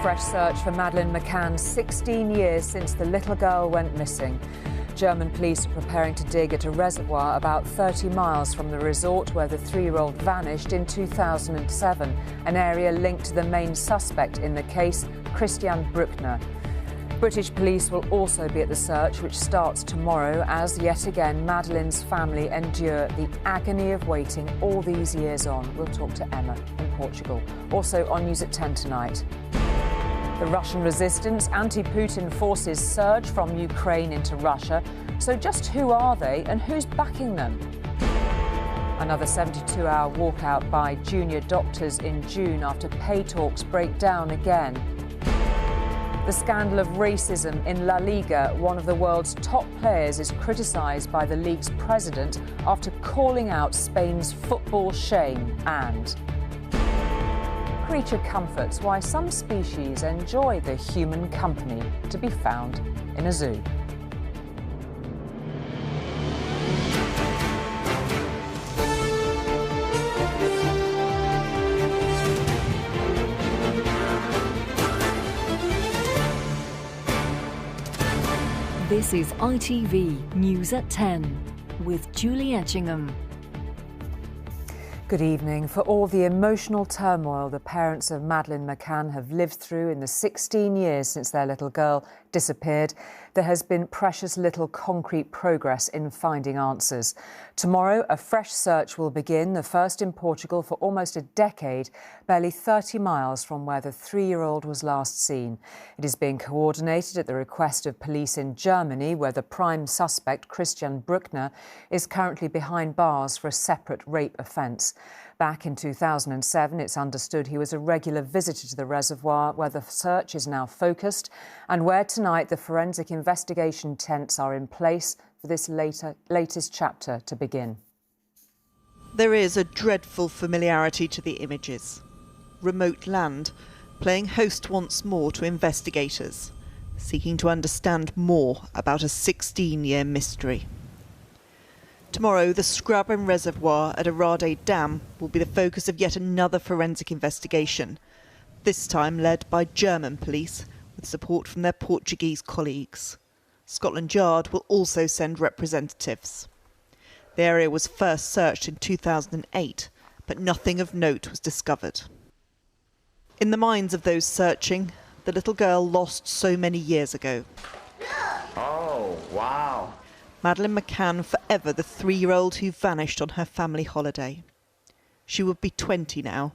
fresh search for Madeleine McCann, 16 years since the little girl went missing. German police are preparing to dig at a reservoir about 30 miles from the resort where the 3-year-old vanished in 2007, an area linked to the main suspect in the case, Christian Bruckner. British police will also be at the search, which starts tomorrow, as yet again Madeleine's family endure the agony of waiting all these years on. We'll talk to Emma in Portugal. Also on News at 10 tonight. The Russian resistance, anti-Putin forces surge from Ukraine into Russia. So just who are they and who's backing them? Another 72-hour walkout by junior doctors in June after pay talks break down again. The scandal of racism in La Liga. One of the world's top players is criticised by the league's president after calling out Spain's football shame. And creature comforts, why some species enjoy the human company, to be found in a zoo. This is ITV News at 10 with Julie Etchingham. Good evening. For all the emotional turmoil the parents of Madeleine McCann have lived through in the 16 years since their little girl disappeared, there has been precious little concrete progress in finding answers. Tomorrow, a fresh search will begin, the first in Portugal for almost a decade, barely 30 miles from where the 3-year-old was last seen. It is being coordinated at the request of police in Germany, where the prime suspect, Christian Bruckner, is currently behind bars for a separate rape offence. Back in 2007, it's understood he was a regular visitor to the reservoir, where the search is now focused and where tonight the forensic investigation tents are in place for this latest chapter to begin. There is a dreadful familiarity to the images. Remote land, playing host once more to investigators, seeking to understand more about a 16-year mystery. Tomorrow, the Scrabben Reservoir at Arade Dam will be the focus of yet another forensic investigation, this time led by German police with support from their Portuguese colleagues. Scotland Yard will also send representatives. The area was first searched in 2008, but nothing of note was discovered. In the minds of those searching, the little girl lost so many years ago. Oh, wow. Madeleine McCann, forever the 3-year-old who vanished on her family holiday. She would be 20 now.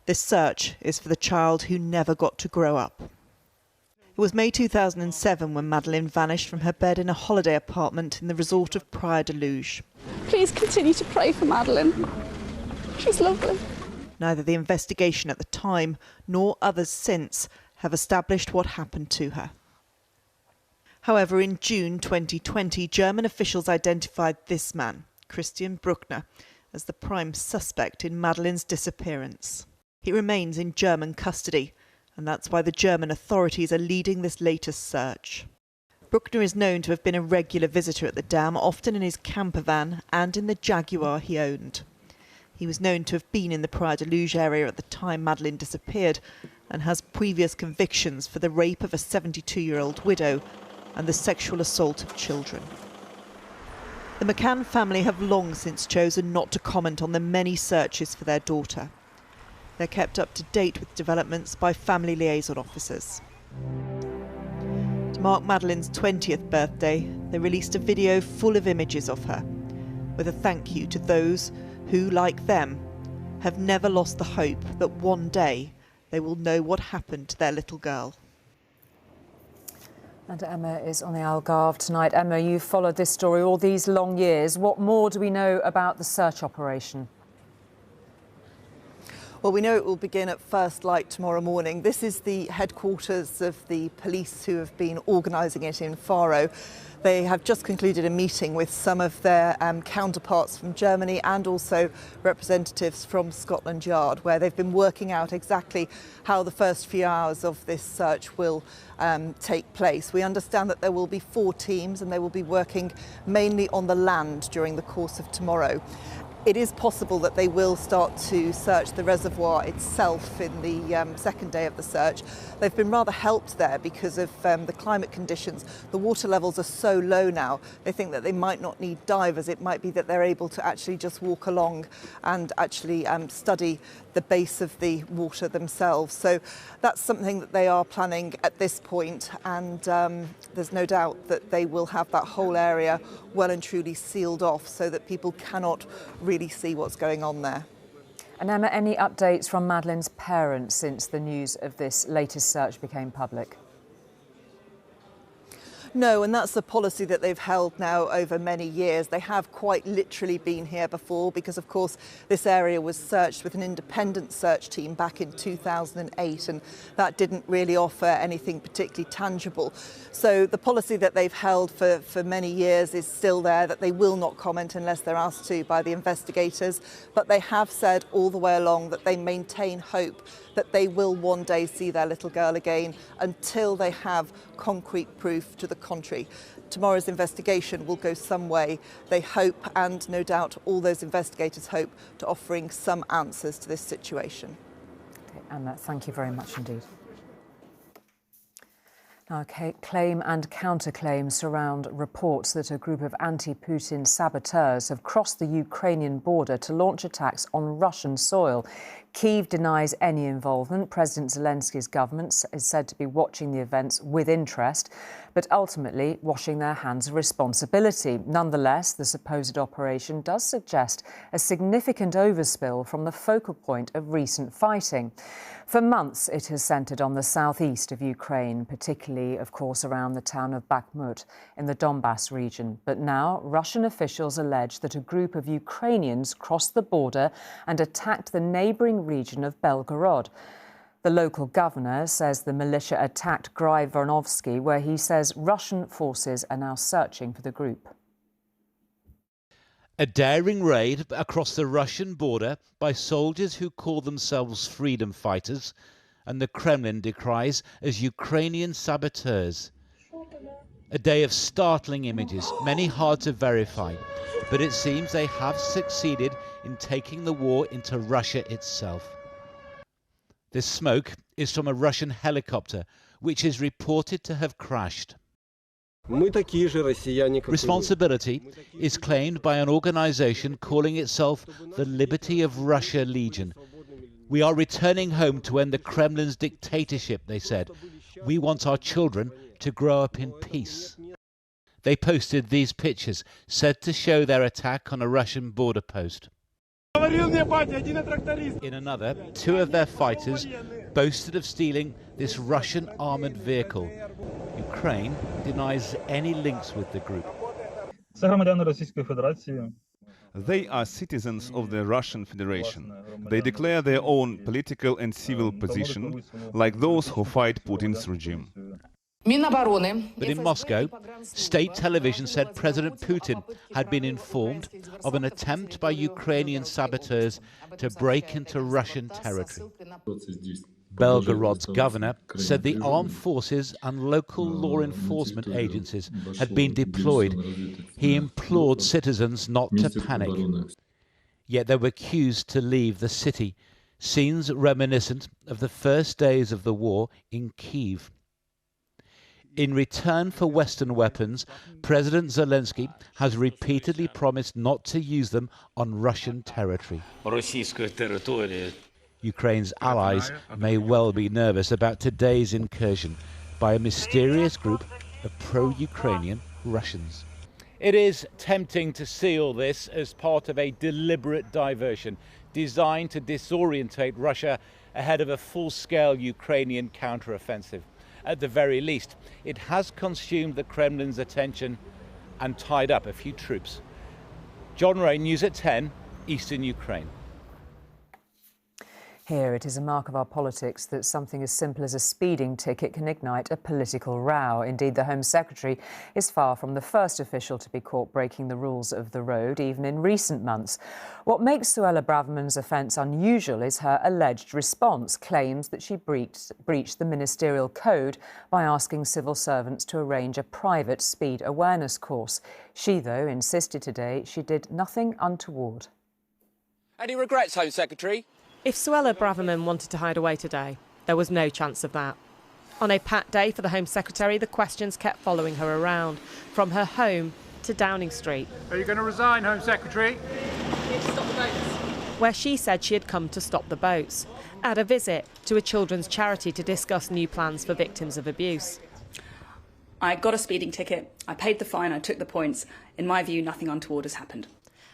This search is for the child who never got to grow up. It was May 2007 when Madeleine vanished from her bed in a holiday apartment in the resort of Praia de Luz. Please continue to pray for Madeleine. She's lovely. Neither the investigation at the time nor others since have established what happened to her. However, in June 2020, German officials identified this man, Christian Bruckner, as the prime suspect in Madeleine's disappearance. He remains in German custody, and that's why the German authorities are leading this latest search. Bruckner is known to have been a regular visitor at the dam, often in his camper van and in the Jaguar he owned. He was known to have been in the Praia de Luz area at the time Madeleine disappeared and has previous convictions for the rape of a 72-year-old widow and the sexual assault of children. The McCann family have long since chosen not to comment on the many searches for their daughter. They're kept up to date with developments by family liaison officers. To mark Madeleine's 20th birthday, they released a video full of images of her, with a thank you to those who, like them, have never lost the hope that one day they will know what happened to their little girl. And Emma is on the Algarve tonight. Emma, you've followed this story all these long years. What more do we know about the search operation? Well, we know it will begin at first light tomorrow morning. This is the headquarters of the police who have been organising it in Faro. They have just concluded a meeting with some of their counterparts from Germany and also representatives from Scotland Yard, where they've been working out exactly how the first few hours of this search will take place. We understand that there will be 4 teams and they will be working mainly on the land during the course of tomorrow. It is possible that they will start to search the reservoir itself in the second day of the search. They've been rather helped there because of the climate conditions. The water levels are so low now, they think that they might not need divers. It might be that they're able to actually just walk along and actually study the base of the water themselves. So that's something that they are planning at this point, and there's no doubt that they will have that whole area well and truly sealed off so that people cannot really see what's going on there. And Emma, any updates from Madeleine's parents since the news of this latest search became public? No, and that's the policy that they've held now over many years. They have quite literally been here before because, of course, this area was searched with an independent search team back in 2008, and that didn't really offer anything particularly tangible. So the policy that they've held for many years is still there, that they will not comment unless they're asked to by the investigators. But they have said all the way along that they maintain hope that they will one day see their little girl again until they have concrete proof to the contrary. Tomorrow's investigation will go some way, they hope, and no doubt all those investigators hope, to offering some answers to this situation. Okay, Anna, thank you very much indeed. Now, claim and counterclaim surround reports that a group of anti-Putin saboteurs have crossed the Ukrainian border to launch attacks on Russian soil. Kyiv denies any involvement. President Zelensky's government is said to be watching the events with interest, but ultimately washing their hands of responsibility. Nonetheless, the supposed operation does suggest a significant overspill from the focal point of recent fighting. For months, it has centred on the southeast of Ukraine, particularly, of course, around the town of Bakhmut in the Donbass region. But now, Russian officials allege that a group of Ukrainians crossed the border and attacked the neighbouring region of Belgorod. The local governor says the militia attacked Graivornovsky, where he says Russian forces are now searching for the group. A daring raid across the Russian border by soldiers who call themselves freedom fighters, and the Kremlin decries as Ukrainian saboteurs. A day of startling images, many hard to verify, but it seems they have succeeded in taking the war into Russia itself. This smoke is from a Russian helicopter, which is reported to have crashed. Responsibility is claimed by an organisation calling itself the Liberty of Russia Legion. We are returning home to end the Kremlin's dictatorship, they said. We want our children to grow up in peace. They posted these pictures, said to show their attack on a Russian border post. In another, two of their fighters boasted of stealing this Russian armoured vehicle. Ukraine denies any links with the group. They are citizens of the Russian Federation. They declare their own political and civil position, like those who fight Putin's regime. But in Moscow, state television said President Putin had been informed of an attempt by Ukrainian saboteurs to break into Russian territory. Belgorod's governor said the armed forces and local law enforcement agencies had been deployed. He implored citizens not to panic. Yet they were accused to leave the city, scenes reminiscent of the first days of the war in Kyiv. In return for Western weapons, President Zelensky has repeatedly promised not to use them on Russian territory. Ukraine's allies may well be nervous about today's incursion by a mysterious group of pro-Ukrainian Russians. It is tempting to see all this as part of a deliberate diversion designed to disorientate Russia ahead of a full-scale Ukrainian counter-offensive. At the very least, it has consumed the Kremlin's attention and tied up a few troops. John Ray, News at 10, Eastern Ukraine. Here, it is a mark of our politics that something as simple as a speeding ticket can ignite a political row. Indeed, the Home Secretary is far from the first official to be caught breaking the rules of the road, even in recent months. What makes Suella Braverman's offence unusual is her alleged response, claims that she breached the ministerial code by asking civil servants to arrange a private speed awareness course. She, though, insisted today she did nothing untoward. Any regrets, Home Secretary? If Suella Braverman wanted to hide away today, there was no chance of that. On a packed day for the Home Secretary, the questions kept following her around, from her home to Downing Street. Are you going to resign, Home Secretary? Stop the boats. Where she said she had come to stop the boats, at a visit to a children's charity to discuss new plans for victims of abuse. I got a speeding ticket, I paid the fine, I took the points. In my view, nothing untoward has happened.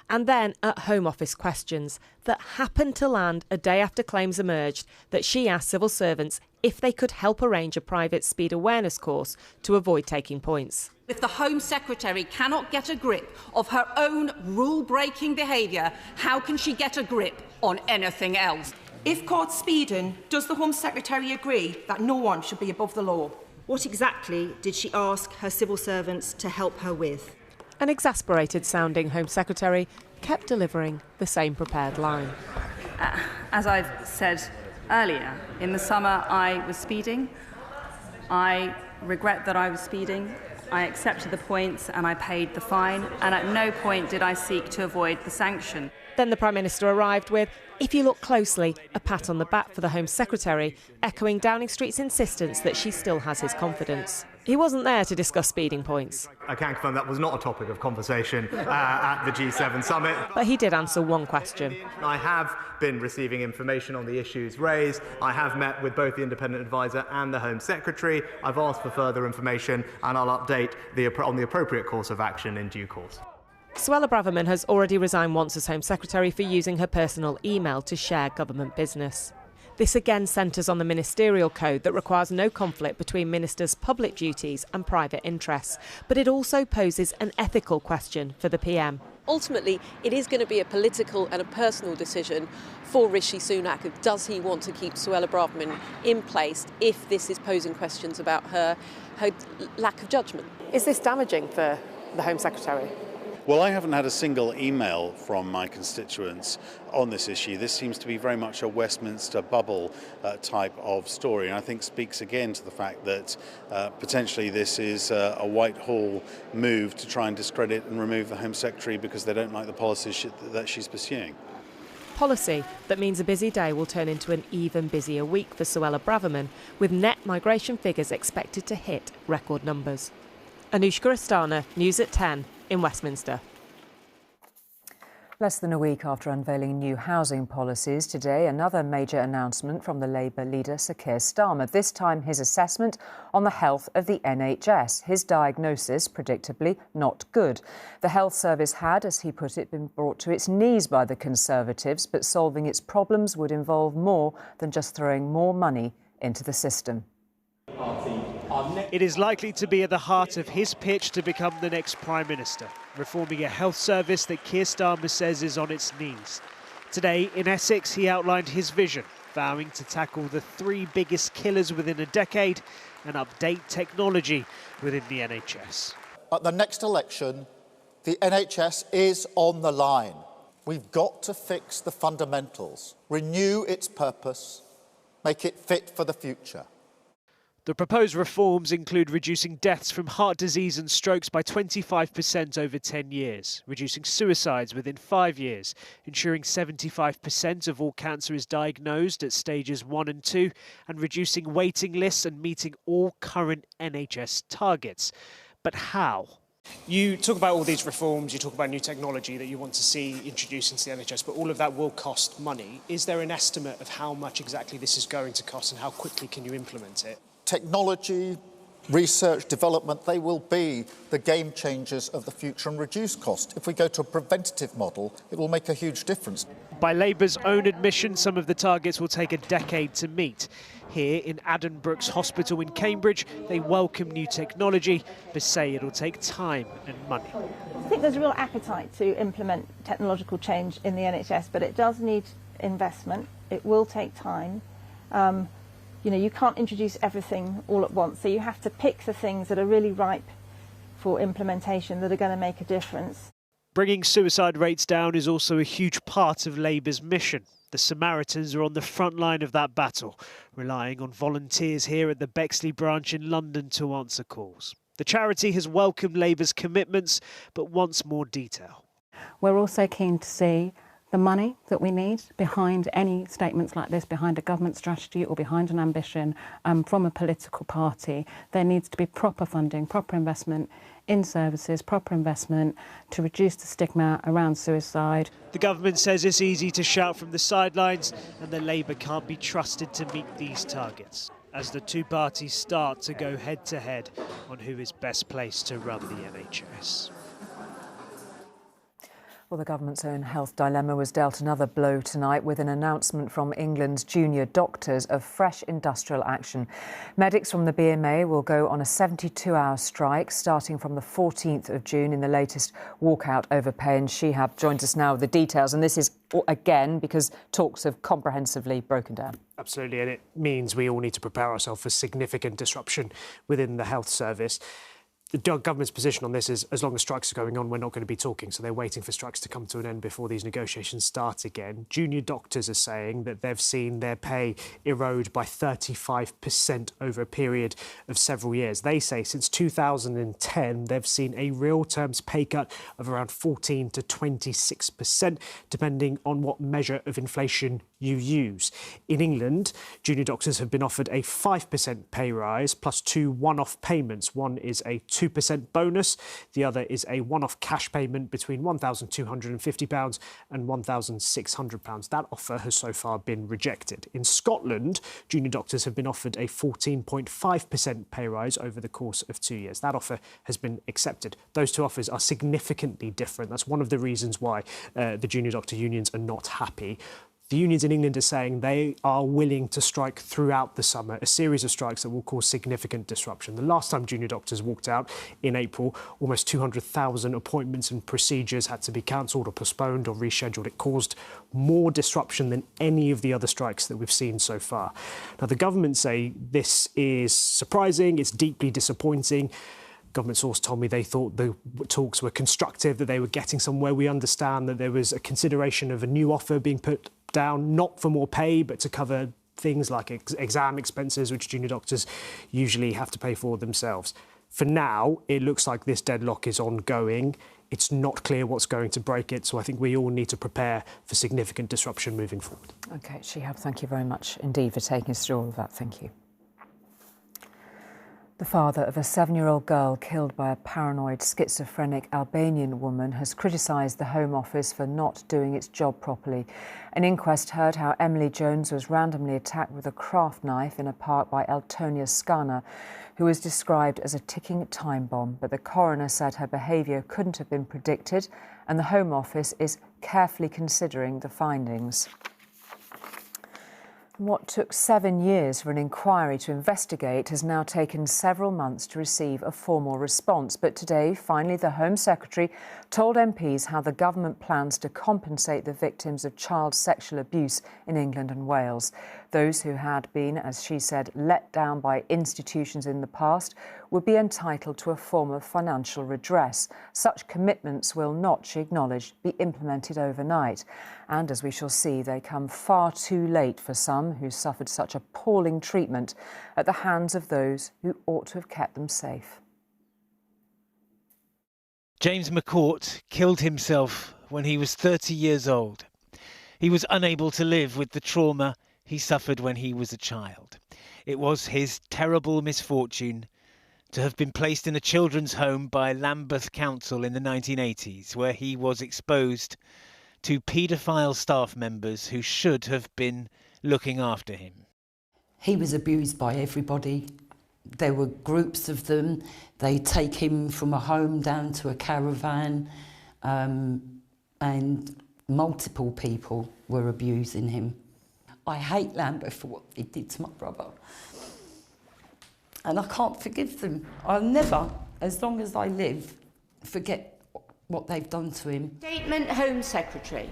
And then at Home Office questions that happened to land a day after claims emerged that she asked civil servants if they could help arrange a private speed awareness course to avoid taking points. If the Home Secretary cannot get a grip of her own rule-breaking behaviour, how can she get a grip on anything else? If caught speeding, does the Home Secretary agree that no one should be above the law? What exactly did she ask her civil servants to help her with? An exasperated-sounding Home Secretary kept delivering the same prepared line. As I've said earlier, in the summer I was speeding. I regret that I was speeding. I accepted the points and I paid the fine, and at no point did I seek to avoid the sanction. Then the Prime Minister arrived with, if you look closely, a pat on the back for the Home Secretary, echoing Downing Street's insistence that she still has his confidence. He wasn't there to discuss speeding points. I can confirm that was not a topic of conversation at the G7 summit. But he did answer one question. I have been receiving information on the issues raised. I have met with both the independent advisor and the Home Secretary. I've asked for further information and I'll update on the appropriate course of action in due course. Suella Braverman has already resigned once as Home Secretary for using her personal email to share government business. This again centres on the ministerial code that requires no conflict between ministers' public duties and private interests, but it also poses an ethical question for the PM. Ultimately, it is going to be a political and a personal decision for Rishi Sunak. Does he want to keep Suella Braverman in place if this is posing questions about her lack of judgment? Is this damaging for the Home Secretary? Well, I haven't had a single email from my constituents on this issue. This seems to be very much a Westminster bubble type of story, and I think speaks again to the fact that potentially this is a Whitehall move to try and discredit and remove the Home Secretary because they don't like the policies that she's pursuing. Policy that means a busy day will turn into an even busier week for Suella Braverman, with net migration figures expected to hit record numbers. Anushka Astana, News at 10 in Westminster. Less than a week after unveiling new housing policies, today another major announcement from the Labour leader Sir Keir Starmer, this time his assessment on the health of the NHS. His diagnosis, predictably, not good. The health service had, as he put it, been brought to its knees by the Conservatives, but solving its problems would involve more than just throwing more money into the system. It is likely to be at the heart of his pitch to become the next Prime Minister, reforming a health service that Keir Starmer says is on its knees. Today, in Essex, he outlined his vision, vowing to tackle the three biggest killers within a decade and update technology within the NHS. At the next election, the NHS is on the line. We've got to fix the fundamentals, renew its purpose, make it fit for the future. The proposed reforms include reducing deaths from heart disease and strokes by 25% over 10 years, reducing suicides within 5 years, ensuring 75% of all cancer is diagnosed at stages 1 and 2, and reducing waiting lists and meeting all current NHS targets. But how? You talk about all these reforms, you talk about new technology that you want to see introduced into the NHS, but all of that will cost money. Is there an estimate of how much exactly this is going to cost and how quickly can you implement it? Technology, research, development, they will be the game changers of the future and reduce cost. If we go to a preventative model, it will make a huge difference. By Labour's own admission, some of the targets will take a decade to meet. Here in Addenbrooke's Hospital in Cambridge, they welcome new technology, but say it'll take time and money. I think there's a real appetite to implement technological change in the NHS, but it does need investment. It will take time. You can't introduce everything all at once, so you have to pick the things that are really ripe for implementation that are going to make a difference. Bringing suicide rates down is also a huge part of Labour's mission. The Samaritans are on the front line of that battle, relying on volunteers here at the Bexley branch in London to answer calls. The charity has welcomed Labour's commitments, but wants more detail. We're also keen to see the money that we need behind any statements like this, behind a government strategy or behind an ambition from a political party. There needs to be proper funding, proper investment in services, proper investment to reduce the stigma around suicide. The government says it's easy to shout from the sidelines and that Labour can't be trusted to meet these targets, as the two parties start to go head-to-head on who is best placed to run the NHS. Well, the government's own health dilemma was dealt another blow tonight with an announcement from England's junior doctors of fresh industrial action. Medics from the BMA will go on a 72-hour strike starting from the 14th of June in the latest walkout over pay. And Shihab joins us now with the details. And this is, again, because talks have comprehensively broken down. Absolutely, and it means we all need to prepare ourselves for significant disruption within the health service. The government's position on this is, as long as strikes are going on, we're not going to be talking. So they're waiting for strikes to come to an end before these negotiations start again. Junior doctors are saying that they've seen their pay erode by 35% over a period of several years. They say since 2010, they've seen a real terms pay cut of around 14 to 26%, depending on what measure of inflation you use. In England, junior doctors have been offered a 5% pay rise plus two one-off payments. One is a 2% bonus. The other is a one-off cash payment between £1,250 and £1,600. That offer has so far been rejected. In Scotland, junior doctors have been offered a 14.5% pay rise over the course of 2 years. That offer has been accepted. Those two offers are significantly different. That's one of the reasons why the junior doctor unions are not happy. The unions in England are saying they are willing to strike throughout the summer, a series of strikes that will cause significant disruption. The last time junior doctors walked out in April, almost 200,000 appointments and procedures had to be cancelled or postponed or rescheduled. It caused more disruption than any of the other strikes that we've seen so far. Now, the government say this is surprising, it's deeply disappointing. Government source told me they thought the talks were constructive, that they were getting somewhere. We understand that there was a consideration of a new offer being put down, not for more pay, but to cover things like exam expenses, which junior doctors usually have to pay for themselves. For now, it looks like this deadlock is ongoing. It's not clear what's going to break it, so I think we all need to prepare for significant disruption moving forward. OK, Shihab, thank you very much indeed for taking us through all of that. Thank you. The father of a 7-year-old girl killed by a paranoid schizophrenic Albanian woman has criticised the Home Office for not doing its job properly. An inquest heard how Emily Jones was randomly attacked with a craft knife in a park by Eltonia Skana, who was described as a ticking time bomb. But the coroner said her behaviour couldn't have been predicted, and the Home Office is carefully considering the findings. What took 7 years for an inquiry to investigate has now taken several months to receive a formal response. But today, finally, the Home Secretary told MPs how the government plans to compensate the victims of child sexual abuse in England and Wales. Those who had been, as she said, let down by institutions in the past would be entitled to a form of financial redress. Such commitments will not, she acknowledged, be implemented overnight. And as we shall see, they come far too late for some who suffered such appalling treatment at the hands of those who ought to have kept them safe. James McCourt killed himself when he was 30 years old. He was unable to live with the trauma he suffered when he was a child. It was his terrible misfortune to have been placed in a children's home by Lambeth Council in the 1980s, where he was exposed to paedophile staff members who should have been looking after him. He was abused by everybody. There were groups of them. They take him from a home down to a caravan, and multiple people were abusing him. I hate Lambeth for what he did to my brother. And I can't forgive them. I'll never, as long as I live, forget what they've done to him. Statement, Home Secretary.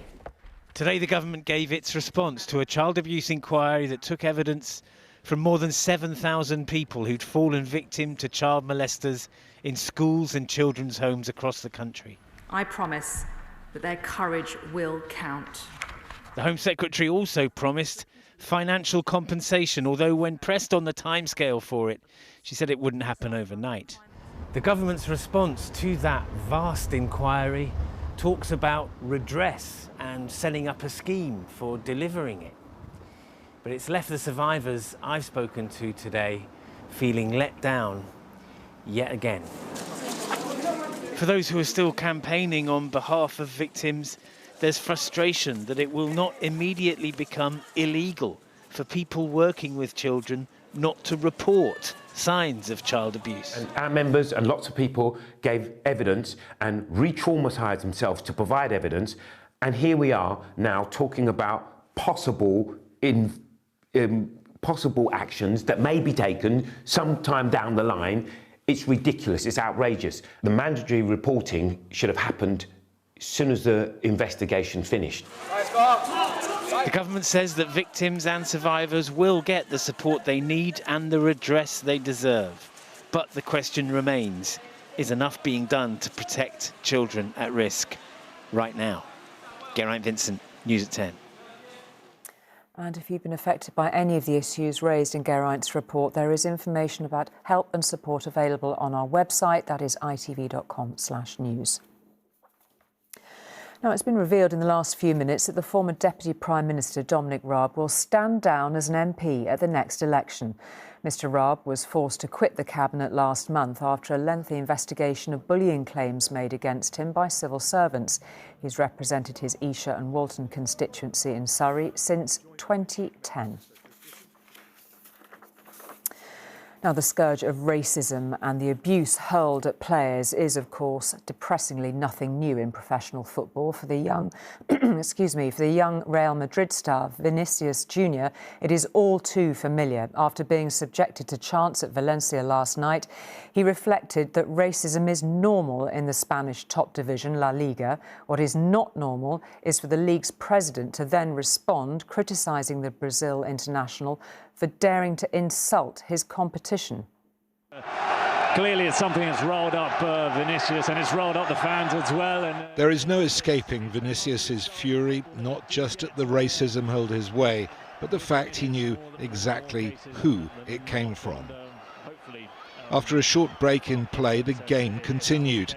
Today the government gave its response to a child abuse inquiry that took evidence from more than 7,000 people who'd fallen victim to child molesters in schools and children's homes across the country. I promise that their courage will count. The Home Secretary also promised financial compensation, although when pressed on the timescale for it, she said it wouldn't happen overnight. The government's response to that vast inquiry talks about redress and setting up a scheme for delivering it. But it's left the survivors I've spoken to today feeling let down yet again. For those who are still campaigning on behalf of victims, there's frustration that it will not immediately become illegal for people working with children not to report signs of child abuse. And our members and lots of people gave evidence and re-traumatised themselves to provide evidence, and here we are now talking about possible actions that may be taken sometime down the line. It's ridiculous, it's outrageous. The mandatory reporting should have happened as soon as the investigation finished. The government says that victims and survivors will get the support they need and the redress they deserve. But the question remains, is enough being done to protect children at risk right now? Geraint Vincent, News at 10. And if you've been affected by any of the issues raised in Geraint's report, there is information about help and support available on our website. That is itv.com/news. Now, it's been revealed in the last few minutes that the former Deputy Prime Minister, Dominic Raab, will stand down as an MP at the next election. Mr Raab was forced to quit the Cabinet last month after a lengthy investigation of bullying claims made against him by civil servants. He's represented his Esher and Walton constituency in Surrey since 2010. Now, the scourge of racism and the abuse hurled at players is, of course, depressingly nothing new in professional football. For the young, for the young Real Madrid star Vinicius Jr., it is all too familiar. After being subjected to chants at Valencia last night, he reflected that racism is normal in the Spanish top division, La Liga. What is not normal is for the league's president to then respond, criticising the Brazil international for daring to insult his competition. Clearly it's something that's rolled up Vinicius, and it's rolled up the fans as well. And there is no escaping Vinicius's fury, not just at the racism hurled his way, but the fact he knew exactly who it came from. After a short break in play, the game continued.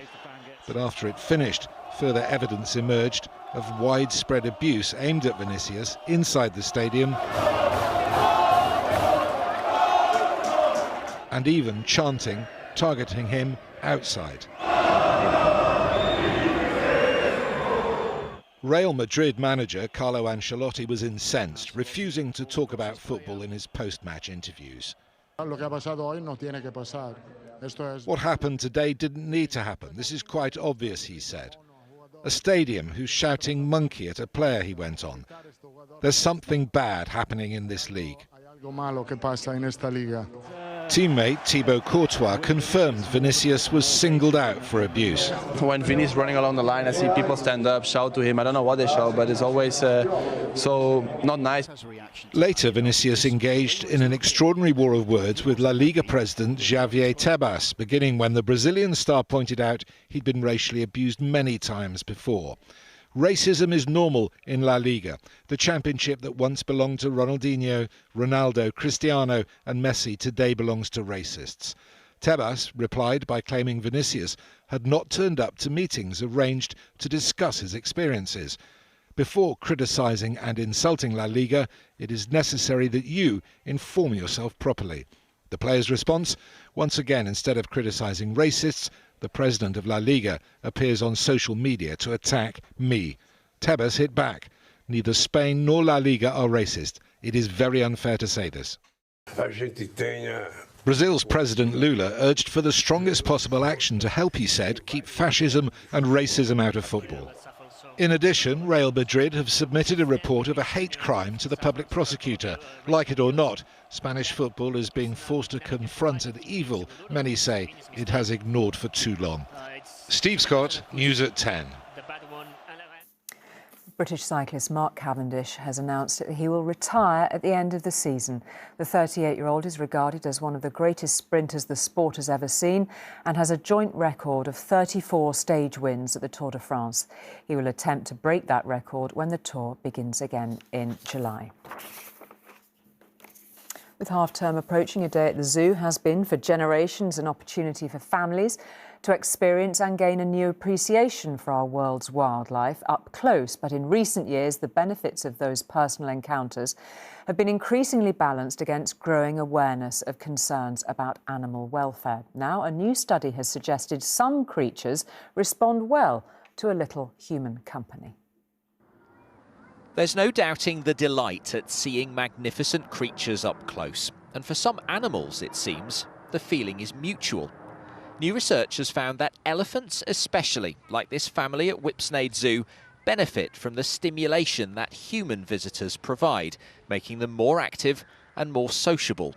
But after it finished, further evidence emerged of widespread abuse aimed at Vinicius inside the stadium, and even chanting, targeting him outside. Real Madrid manager Carlo Ancelotti was incensed, refusing to talk about football in his post-match interviews. What happened today didn't need to happen. This is quite obvious, he said. A stadium who's shouting monkey at a player, he went on. There's something bad happening in this league. Teammate Thibaut Courtois confirmed Vinicius was singled out for abuse. When Vini is running along the line, I see people stand up, shout to him. I don't know what they shout, but it's always so not nice. Later, Vinicius engaged in an extraordinary war of words with La Liga president Javier Tebas, beginning when the Brazilian star pointed out he'd been racially abused many times before. Racism is normal in La Liga, the championship that once belonged to Ronaldinho, Ronaldo, Cristiano and Messi today belongs to racists. Tebas replied by claiming Vinicius had not turned up to meetings arranged to discuss his experiences. Before criticising and insulting La Liga, it is necessary that you inform yourself properly. The player's response? Once again, instead of criticising racists, the president of La Liga appears on social media to attack me. Tebas hit back. Neither Spain nor La Liga are racist. It is very unfair to say this. Brazil's President Lula urged for the strongest possible action to help, he said, keep fascism and racism out of football. In addition, Real Madrid have submitted a report of a hate crime to the public prosecutor. Like it or not, Spanish football is being forced to confront an evil many say it has ignored for too long. Steve Scott, News at 10. British cyclist Mark Cavendish has announced that he will retire at the end of the season. The 38-year-old is regarded as one of the greatest sprinters the sport has ever seen and has a joint record of 34 stage wins at the Tour de France. He will attempt to break that record when the Tour begins again in July. With half-term approaching, a day at the zoo has been, for generations, an opportunity for families to experience and gain a new appreciation for our world's wildlife up close. But in recent years, the benefits of those personal encounters have been increasingly balanced against growing awareness of concerns about animal welfare. Now, a new study has suggested some creatures respond well to a little human company. There's no doubting the delight at seeing magnificent creatures up close. And for some animals, it seems, the feeling is mutual. New research has found that elephants especially, like this family at Whipsnade Zoo, benefit from the stimulation that human visitors provide, making them more active and more sociable.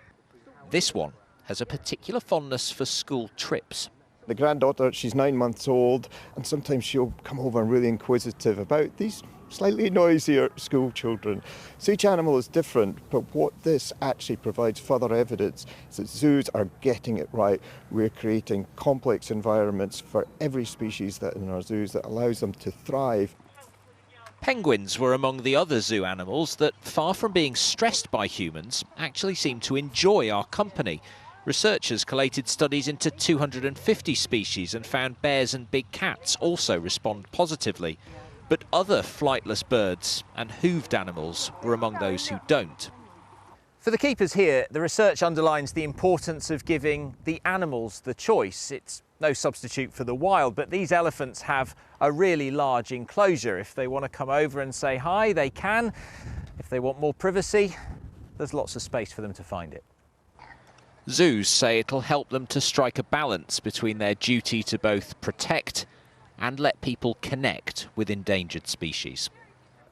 This one has a particular fondness for school trips. The granddaughter, she's 9 months old, and sometimes she'll come over and really inquisitive about these slightly noisier school children. So each animal is different, but what this actually provides further evidence is that zoos are getting it right. We're creating complex environments for every species that in our zoos that allows them to thrive. Penguins were among the other zoo animals that, far from being stressed by humans, actually seem to enjoy our company. Researchers collated studies into 250 species and found bears and big cats also respond positively. But other flightless birds and hooved animals were among those who don't. For the keepers here, the research underlines the importance of giving the animals the choice. It's no substitute for the wild, but these elephants have a really large enclosure. If they want to come over and say hi, they can. If they want more privacy, there's lots of space for them to find it. Zoos say it'll help them to strike a balance between their duty to both protect and let people connect with endangered species.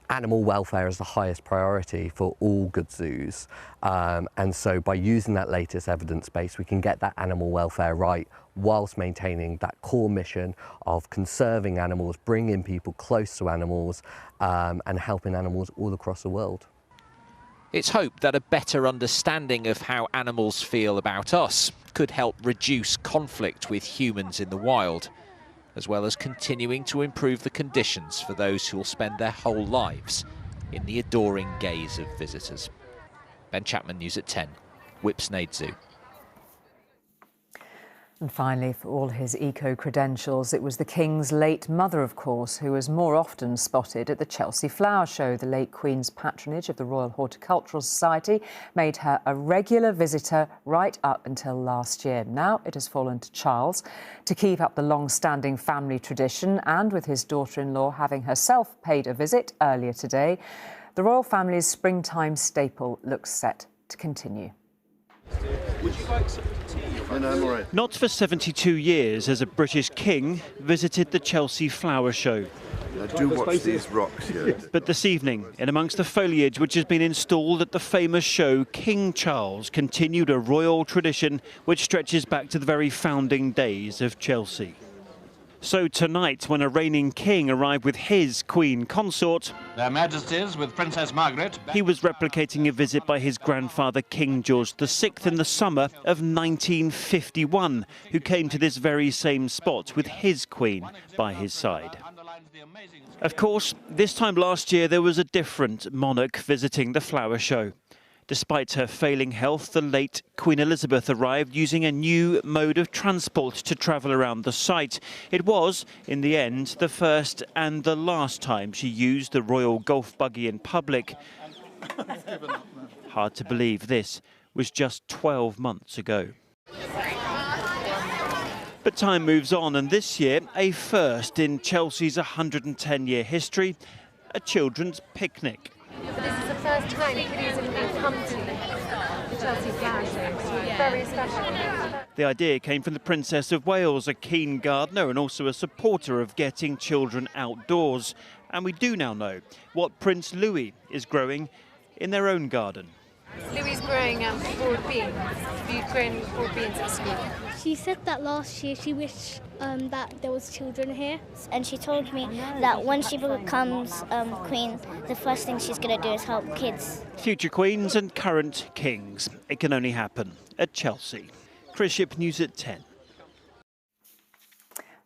Animal welfare is the highest priority for all good zoos, and so by using that latest evidence base we can get that animal welfare right whilst maintaining that core mission of conserving animals, bringing people close to animals and helping animals all across the world. It's hoped that a better understanding of how animals feel about us could help reduce conflict with humans in the wild, as well as continuing to improve the conditions for those who will spend their whole lives in the adoring gaze of visitors. Ben Chapman, News at 10, Whipsnade Zoo. And finally, for all his eco-credentials, it was the King's late mother, of course, who was more often spotted at the Chelsea Flower Show. The late Queen's patronage of the Royal Horticultural Society made her a regular visitor right up until last year. Now it has fallen to Charles to keep up the long-standing family tradition, and with his daughter-in-law having herself paid a visit earlier today, the royal family's springtime staple looks set to continue. Would you like some tea? No, I'm all right. Not for 72 years has a British king visited the Chelsea Flower Show. I do watch these rocks, yeah. But this evening, in amongst the foliage which has been installed at the famous show, King Charles continued a royal tradition which stretches back to the very founding days of Chelsea. So tonight, when a reigning king arrived with his Queen consort, Their Majesties with Princess Margaret, he was replicating a visit by his grandfather King George VI in the summer of 1951, who came to this very same spot with his Queen by his side. Of course, this time last year there was a different monarch visiting the flower show. Despite her failing health, the late Queen Elizabeth arrived using a new mode of transport to travel around the site. It was, in the end, the first and the last time she used the royal golf buggy in public. Hard to believe this was just 12 months ago. But time moves on, and this year, a first in Chelsea's 110-year history, a children's picnic. So this is the first time kiddies have been come to the Chelsea Flower Show, so it's very special. The idea came from the Princess of Wales, a keen gardener and also a supporter of getting children outdoors. And we do now know what Prince Louis is growing in their own garden. Louis is growing forward beans. Have you grown forward beans at school? She said that last year she wished that there was children here. And she told me that when she becomes queen, the first thing she's going to do is help kids. Future queens and current kings. It can only happen at Chelsea. Chris Ship, News at 10.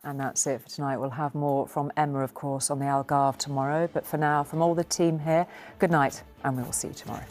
And that's it for tonight. We'll have more from Emma, of course, on the Algarve tomorrow. But for now, from all the team here, good night, and we will see you tomorrow.